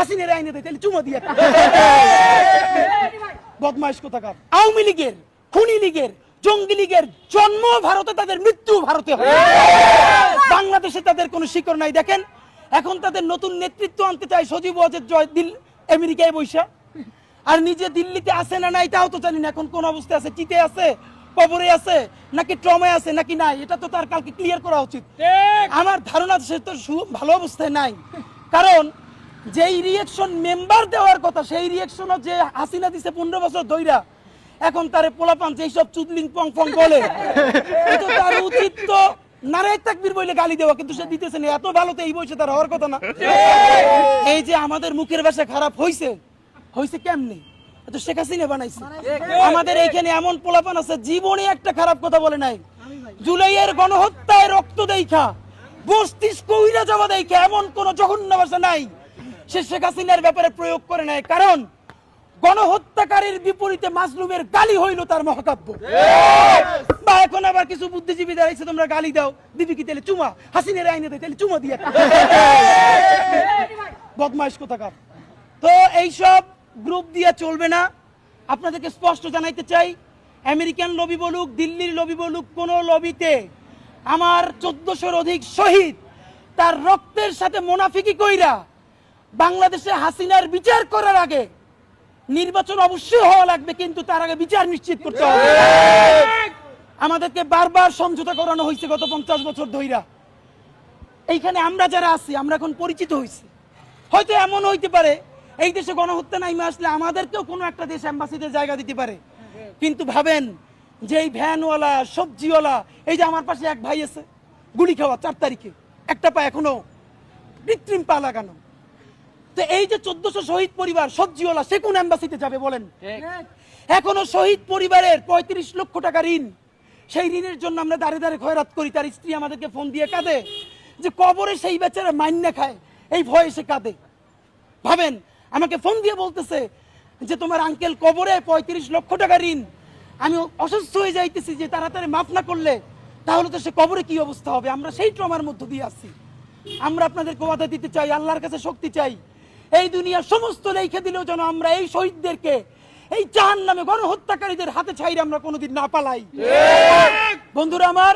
হাসিনের আইনে দেয় তাহলে চুমা দিয়ে বদমাইশ কোথাকার। আওয়ামী লীগের, খুনি লীগের, জঙ্গি লীগের জন্ম ভারতে, তাদের মৃত্যু ভারতে হয়। বাংলাদেশে তাদের কোনো শিকড় নাই। দেখেন এখন তাদের নতুন নেতৃত্ব আনতে চায় সজীব ওয়াজেদ জয়দিল আমেরিকায় বৈশা, আর নিজে দিল্লিতে আছে না নাই তাও তো জানি না। এখন কোন অবস্থায় আছে, চিতে আছে, কবরে আছে, নাকি ট্রমায় আছে নাকি নাই, এটা তো তার কালকে ক্লিয়ার করা উচিত। আমার ধারণা সে তো ভালো অবস্থায় নাই, কারণ যেই রিয়েকশন মেম্বার দেওয়ার কথা সেই রিয়েকশনও যে হাসিনা দিছে 15 বছর ধইরা, এখন তারে পোলাপান যেই সব চুদলিং পং পং বলে, এটা তার উচিত তো নারায়ে তাকবীর বলে গালি দেওয়া, কিন্তু সে দিতেছে না। এত ভালো তো এই বয়সে তার হওয়ার কথা না। এই যে আমাদের মুখের ভাষা খারাপ হইছে, হইছে কেমনে? তো শেখ হাসিনা বানাইছে। আমাদের এইখানে এমন পোলাপান আছে জীবনে একটা খারাপ কথা বলে নাই। জুলাইয়ের গণহত্যায় রক্ত দেখা, মস্তিষ্ক উইরা যাওয়া দেখা এমন কোন জঘন্য ভাষা নাই সে শেখ হাসিনার ব্যাপারে প্রয়োগ করে নাই, কারণ গণহত্যাকারীর বিপরীতে মাজলুমের গালি হইল তার মহাকাব্য। বা এখন আবার কিছু বুদ্ধিজীবী দাঁড়াইছে, তোমরা গালি দাও, দিবি কি তাহলে চুমা, হাসিনের আইনে দেয় তাহলে চুমা দিয়ে বদমাইশ কোথাকার। তো এইসব গ্রুপ দিয়ে চলবে না। আপনাদেরকে স্পষ্ট জানাইতে চাই, আমেরিকান লবি বলুক, দিল্লির লবি বলুক, কোন লবিতে আমার 1400-র অধিক শহীদ তার রক্তের সাথে মুনাফিকি কইরা বাংলাদেশে হাসিনার বিচার করার আগে নির্বাচন অবশ্যই হওয়া লাগবে, কিন্তু তার আগে বিচার নিশ্চিত করতে হবে। আমাদেরকে বারবার সমঝোতা করানো হয়েছে গত 50 বছর ধইরা। এইখানে আমরা যারা আছি আমরা এখন পরিচিত হয়েছি। হয়তো এমন হইতে পারে এই দেশে গণহত্যা নাইমে আসলে আমাদেরকেও কোনো একটা দেশ এম্বাসিতে জায়গা দিতে পারে, কিন্তু ভাবেন যে এই ভ্যানওয়ালা, সবজিওয়ালা, এই যে আমার পাশে এক ভাই আছে গুলি খাওয়া 4 তারিখে, একটা পা এখনো কৃত্রিম পা লাগানো। তো এই যে 1400 শহীদ পরিবার, সবজিওয়ালা, সে কোন এম্বাসিতে যাবে বলেন? এখনো শহীদ পরিবারের 35 লক্ষ টাকা ঋণ, সেই ঋণের জন্য আমরা দাঁড়ে দাঁড়ে খয়রাত করি। তার স্ত্রী আমাদেরকে ফোন দিয়ে কাঁদে যে কবরে সেই বেচারা মাইন্না খায়, এই ভয়ে সে কাঁদে। ভাবেন আমাকে ফোন দিয়ে বলতেছে যে তোমার আঙ্কেল কবরে 35 লক্ষ টাকা ঋণ, আমি অসুস্থ হয়ে যাইতেছি, যে তাড়াতাড়ি মাফ না করলে তাহলে তো সে কবরে কি অবস্থা হবে। আমরা সেই ট্রমার মধ্য দিয়ে আসছি। আমরা আপনাদেরকে ওয়াদা দিতে চাই, আল্লাহর কাছে শক্তি চাই, এই দুনিয়ার সমস্ত লেখে দিলেও যেন আমরা এই শহীদদেরকে এই জাহান্নামে গণহত্যাকারীদের হাতে ছাইরে আমরা কোনোদিন না পালাই। বন্ধুরা আমার,